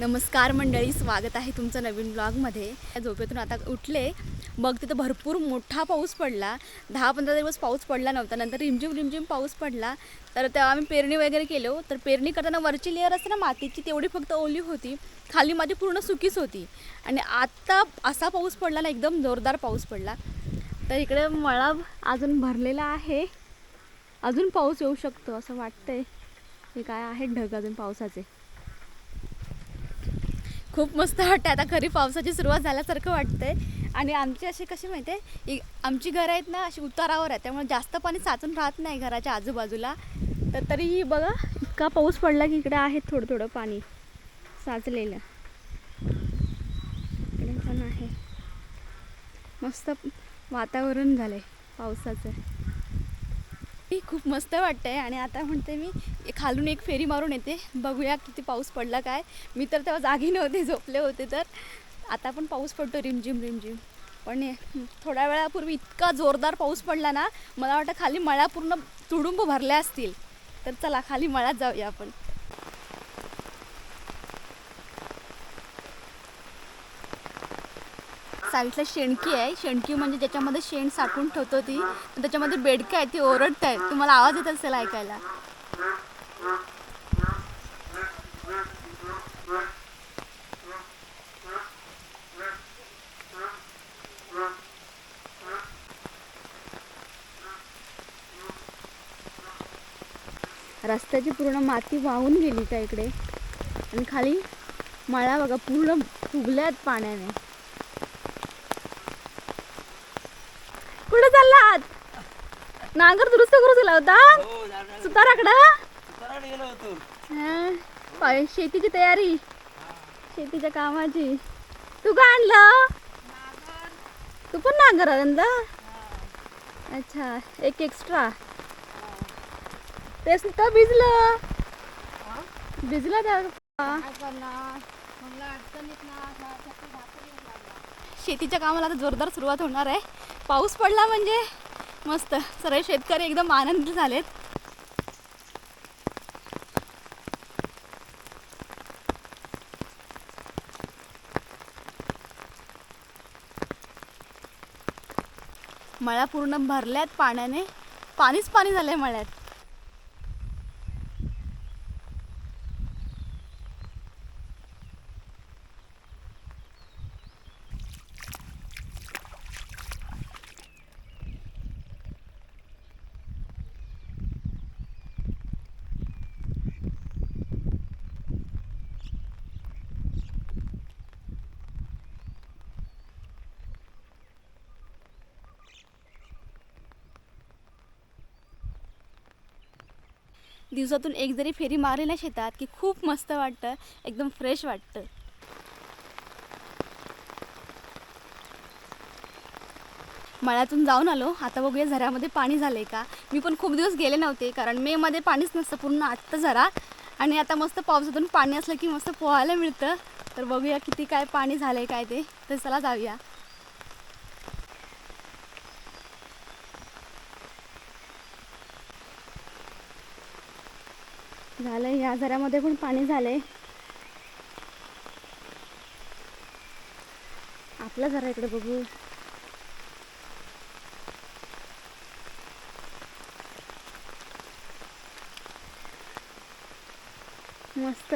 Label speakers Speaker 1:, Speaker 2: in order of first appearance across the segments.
Speaker 1: नमस्कार मंडळी, स्वागत आहे तुमचं नवीन ब्लॉगमध्ये. झोपेतून आता उठले, मग तिथं भरपूर मोठा पाऊस पडला. 10-15 दिवस पाऊस पडला नव्हता. नंतर रिमझिम पाऊस पडला. तर तेव्हा आम्ही पेरणी वगैरे केलो. तर पेरणी करताना वरची लेअर असते ना मातीची, तेवढी फक्त ओली होती, खाली माझी पूर्ण सुकीच होती. आणि आता असा पाऊस पडला ना, एकदम जोरदार पाऊस पडला. तर इकडे मळा अजून भरलेला आहे, अजून पाऊस येऊ शकतो असं वाटतंय. हे काय आहे, ढग अजून पावसाचे. खूप मस्त वाटतं. आता खरी पावसाची सुरुवात झाल्यासारखं वाटतंय. आणि आमची अशी कशी माहिती आहे, आमची घरं आहेत ना अशी उतारावर आहे, त्यामुळे जास्त पाणी साचून राहत नाही घराच्या आजूबाजूला. तर तरीही बघा, इतका पाऊस पडला की इकडे आहे थोडं थोडं पाणी साचलेलं. इकडे पण आहे. मस्त वातावरण झालं आहे पावसाचं. खूप मस्त वाटतंय. आणि आता म्हणते मी खालून एक फेरी मारून येते, बघूया किती पाऊस पडला काय. मी तर तेव्हा जागी नव्हते, झोपले होते. तर आता पण पाऊस पडतो रिमझिम. पण थोड्या वेळापूर्वी इतका जोरदार पाऊस पडला ना, मला वाटतं खाली मळ्या पूर्ण तुडुंब भरल्या असतील. तर चला खाली मळ्यात जाऊया आपण. साईडला शेणकी आहे. शेणकी म्हणजे ज्याच्यामध्ये शेण साठवून ठेवतो ती. त्याच्यामध्ये बेडकं आहे, ती ओरडत आहे. तुम्हाला आवाज येत असेल ऐकायला. रस्त्याची पूर्ण माती वाहून गेली त्या इकडे. आणि खाली मळा बघा पूर्ण फुगल्यात पाण्याने. कुठे चाललात? नांगर दुरुस्त करू दिला होता सुताराकडं. शेतीची तयारी, शेतीच्या कामाची. तू काय आणलं? तू पण नांगर आणलं? अच्छा, एक एक्स्ट्रा. तेच तर भिजलं त्या. शेतीच्या कामाला आता जोरदार सुरुवात होणार आहे. पाऊस पडला म्हणजे मस्त, सर्व शेतकरी एकदम आनंदी झालेत. मळ्या पूर्ण भरल्यात पाण्याने, पाणीच पाणी झालंय मळ्यात. दिवसातून एक जरी फेरी मारली ना शेतात की खूप मस्त वाटतं, एकदम फ्रेश वाटतं. मळ्यातून जाऊन आलो. आता बघूया झऱ्यामध्ये पाणी झालंय का. मी पण खूप दिवस गेले नव्हते, कारण मे मध्ये पाणीच नसतं, पूर्ण आटतं झरा. आणि आता मस्त पावसातून पाणी असलं की मस्त पोहायला मिळतं. तर बघूया किती काय पाणी झालंय काय ते. तर चला जाऊया. झालंय, या झऱ्यामध्ये पण पाणी झालंय. आपला झरा इकडे बघू. मस्त.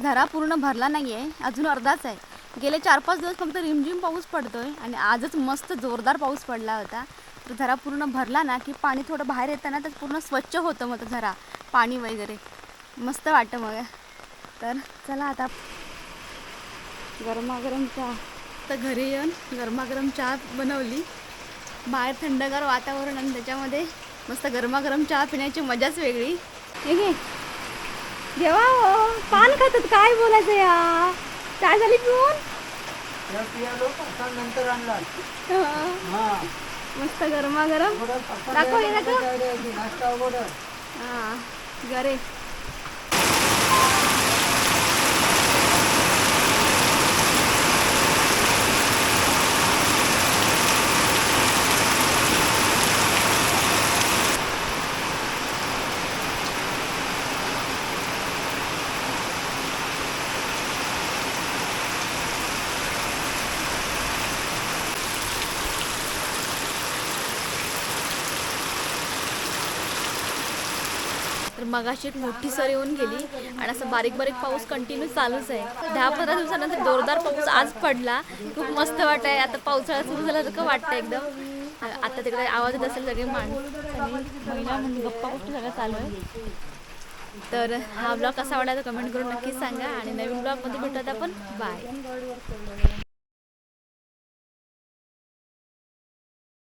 Speaker 1: झरा पूर्ण भरला नाहीये, अजून अर्धाच आहे. गेले 4-5 दिवस फक्त रिमझिम पाऊस पडतोय आणि आजच मस्त जोरदार पाऊस पडला होता. तर झरा पूर्ण भरला ना की पाणी थोडं बाहेर येताना तर पूर्ण स्वच्छ होतं मग झरा, पाणी वगैरे मस्त वाटतं मग. तर चला आता गरमागरम चहा. तर घरी येऊन गरमागरम चहा बनवली. बाहेर थंडगार वातावरण आणि त्याच्यामध्ये मस्त गरमागरम चहा पिण्याची मजाच वेगळी. हे घे जेव्हा हो पान खातात, काय बोलायचं या. चहा झाली पिऊन?
Speaker 2: नंतर आणला
Speaker 1: मस्त गरमागरम. दाखव हे दाखव. हां गरे. मगाशी एक मोठी सर येऊन गेली आणि असं बारीक बारीक पाऊस कंटिन्यू चालूच आहे. 10-15 दिवसानंतर जोरदार पाऊस आज पडला. खूप मस्त वाटतंय. आता पावसाळा सुरू झाल्यासारखं वाटतं एकदम. आता तिकडे आवाज येत असेल, सगळे माणसं आणि महिला म्हणून गप्पा गोष्टी सगळं चालू आहे. तर हा ब्लॉग कसा वाटला तर कमेंट करून नक्कीच सांगा आणि नवीन ब्लॉगमध्ये भेटूयात आपण. बाय.